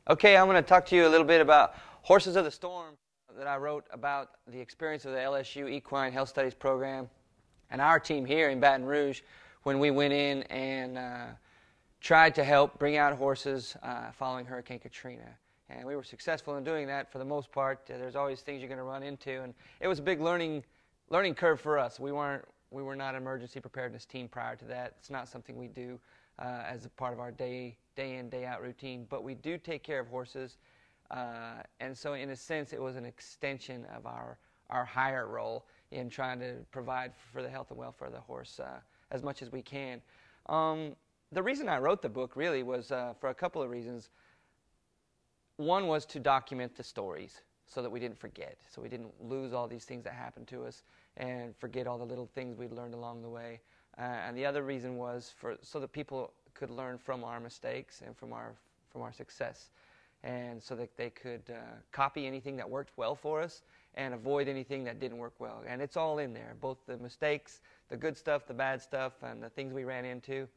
Okay, I'm going to talk to you a little bit about Horses of the Storm that I wrote about the experience of the LSU Equine Health Studies program and our team here in Baton Rouge when we went in and tried to help bring out horses following Hurricane Katrina. And we were successful in doing that for the most part. There's always things you're going to run into, and it was a big learning curve for us. We were not an emergency preparedness team prior to that. It's not something we do as a part of our day in, day out routine, but we do take care of horses, and so in a sense it was an extension of our higher role in trying to provide for the health and welfare of the horse as much as we can. The reason I wrote the book really was for a couple of reasons. One was to document the stories so that we didn't forget, so we didn't lose all these things that happened to us and forget all the little things we'd learned along the way. And the other reason was so that people could learn from our mistakes and from our success, and so that they could copy anything that worked well for us and avoid anything that didn't work well. And it's all in there, both the mistakes, the good stuff, the bad stuff, and the things we ran into.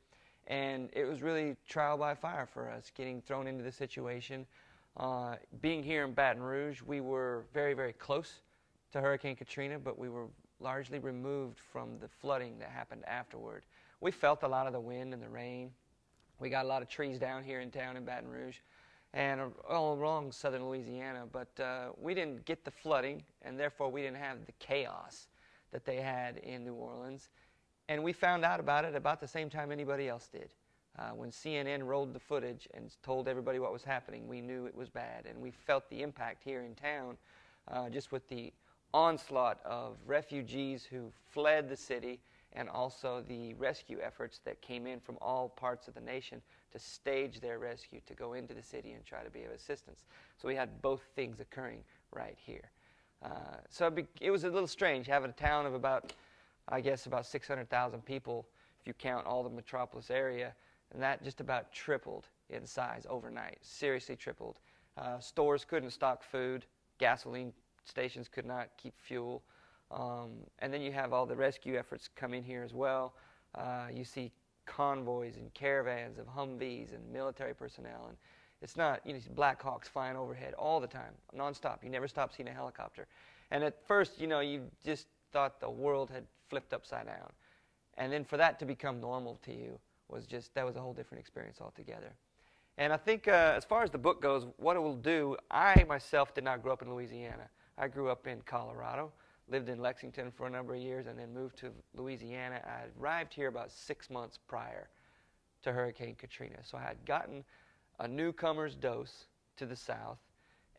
And it was really trial by fire for us, getting thrown into this situation. Being here in Baton Rouge, we were very, very close to Hurricane Katrina, but we were largely removed from the flooding that happened afterward. We felt a lot of the wind and the rain. We got a lot of trees down here in town in Baton Rouge and all along southern Louisiana, but we didn't get the flooding, and therefore we didn't have the chaos that they had in New Orleans. And we found out about it about the same time anybody else did. When CNN rolled the footage and told everybody what was happening, we knew it was bad, and we felt the impact here in town just with the onslaught of refugees who fled the city, and also the rescue efforts that came in from all parts of the nation to stage their rescue, to go into the city and try to be of assistance. So we had both things occurring right here. So it was a little strange having a town of about 600,000 people, if you count all the metropolis area, and that just about tripled in size overnight, seriously tripled. Stores couldn't stock food, gasoline stations could not keep fuel. And then you have all the rescue efforts come in here as well. You see convoys and caravans of Humvees and military personnel, and it's not, you see Black Hawks flying overhead all the time, nonstop. You never stop seeing a helicopter. And at first, you just thought the world had flipped upside down. And then for that to become normal to you that was a whole different experience altogether. And I think as far as the book goes, what it will do, I myself did not grow up in Louisiana. I grew up in Colorado, lived in Lexington for a number of years, and then moved to Louisiana. I arrived here about 6 months prior to Hurricane Katrina. So I had gotten a newcomer's dose to the South,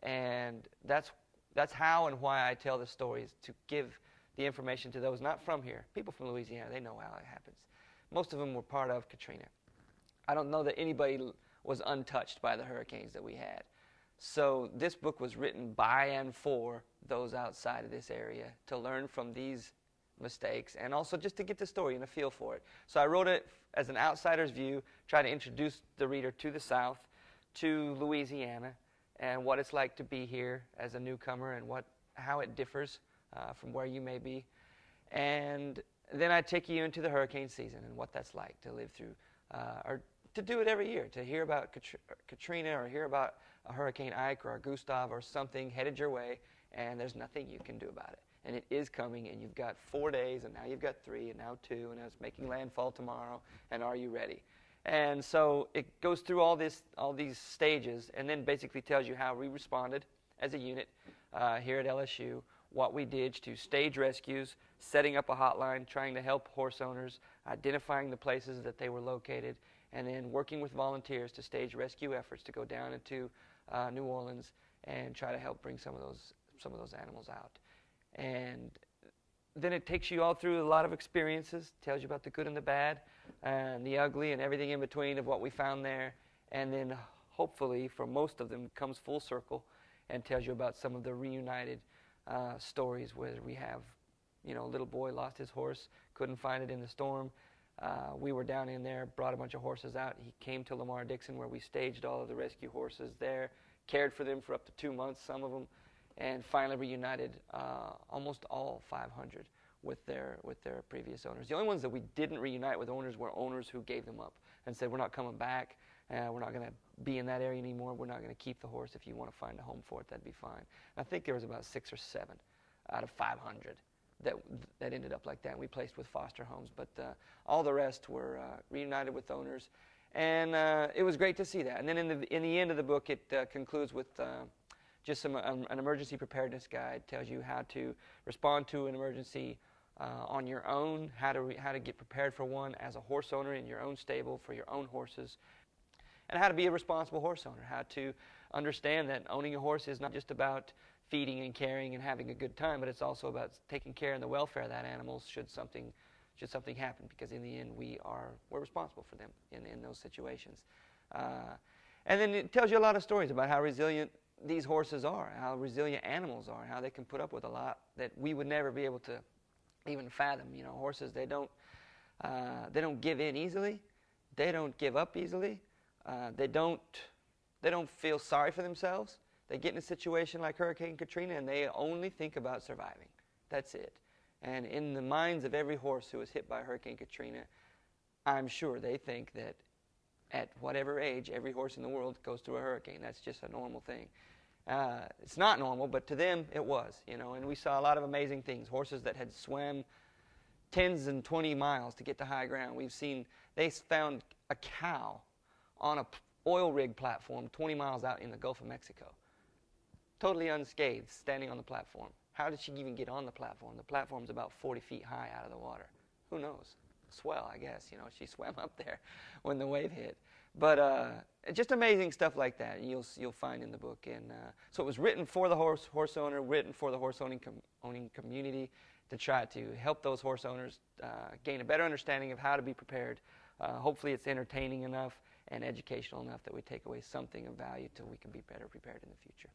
and that's how and why I tell the stories, to give the information to those not from here. People from Louisiana, they know how it happens. Most of them were part of Katrina. I don't know that anybody was untouched by the hurricanes that we had. So this book was written by and for those outside of this area to learn from these mistakes, and also just to get the story and a feel for it. So I wrote it as an outsider's view, try to introduce the reader to the South, to Louisiana, and what it's like to be here as a newcomer, and how it differs from where you may be. And then I take you into the hurricane season and what that's like to live through, or to do it every year, to hear about Katrina or hear about a Hurricane Ike or a Gustav or something headed your way, and there's nothing you can do about it. And it is coming, and you've got 4 days, and now you've got 3, and now 2, and now it's making landfall tomorrow, and are you ready? And so it goes through all these stages, and then basically tells you how we responded as a unit here at LSU, what we did to stage rescues, setting up a hotline, trying to help horse owners, identifying the places that they were located, and then working with volunteers to stage rescue efforts to go down into New Orleans and try to help bring some of those animals out. And then it takes you all through a lot of experiences, tells you about the good and the bad, and the ugly and everything in between of what we found there, and then hopefully for most of them comes full circle and tells you about some of the reunited stories where we have, a little boy lost his horse, couldn't find it in the storm. We were down in there, brought a bunch of horses out. He came to Lamar Dixon, where we staged all of the rescue horses there, cared for them for up to 2 months, some of them, and finally reunited almost all 500 with their previous owners. The only ones that we didn't reunite with owners were owners who gave them up and said, we're not coming back, we're not going to be in that area anymore. We're not going to keep the horse. If you want to find a home for it, that'd be fine. I think there was about 6 or 7 out of 500 that ended up like that. And we placed with foster homes, but all the rest were reunited with owners, and it was great to see that. And then in the end of the book, it concludes with just an emergency preparedness guide. Tells you how to respond to an emergency on your own, how to get prepared for one as a horse owner in your own stable for your own horses, and how to be a responsible horse owner, how to understand that owning a horse is not just about feeding and caring and having a good time, but it's also about taking care of the welfare of that animal should something happen, because in the end we're responsible for them in those situations. And then it tells you a lot of stories about how resilient these horses are, how resilient animals are, how they can put up with a lot that we would never be able to even fathom. You know, horses, they don't give in easily, they don't give up easily. They don't feel sorry for themselves. They get in a situation like Hurricane Katrina and they only think about surviving. That's it. And in the minds of every horse who was hit by Hurricane Katrina, I'm sure they think that at whatever age, every horse in the world goes through a hurricane. That's just a normal thing. It's not normal, but to them it was, you know. And we saw a lot of amazing things. Horses that had swam 10s and 20 miles to get to high ground. They found a cow on an oil rig platform 20 miles out in the Gulf of Mexico, totally unscathed, standing on the platform. How did she even get on the platform? The platform's about 40 feet high out of the water. Who knows? Swell, I guess. You know, she swam up there when the wave hit. But just amazing stuff like that you'll find in the book. And so it was written for the horse owner, written for the horse owning community, to try to help those horse owners gain a better understanding of how to be prepared. Hopefully it's entertaining enough and educational enough that we take away something of value till we can be better prepared in the future.